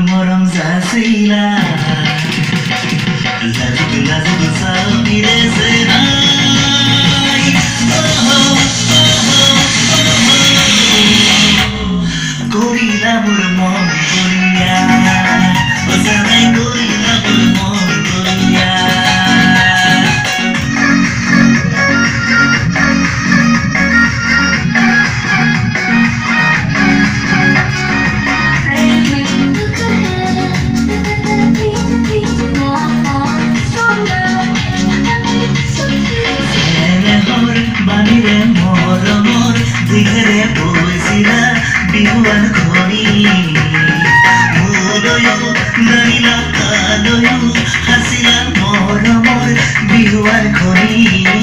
মৰম যাচিলা লাজুক লাজুক চাবিৰে চেনাই কৰিলা মোৰ মন কৰিয়া সঁচাই কৰিলা মোৰ মন কৰিয়া বাণীৰে মৰমৰ দীঘেৰে বৈছিলা বিহুৱান খনি মোলৈও নাৰিলা কালৈও সাঁচিলা মৰমৰ বিহুৱান খনি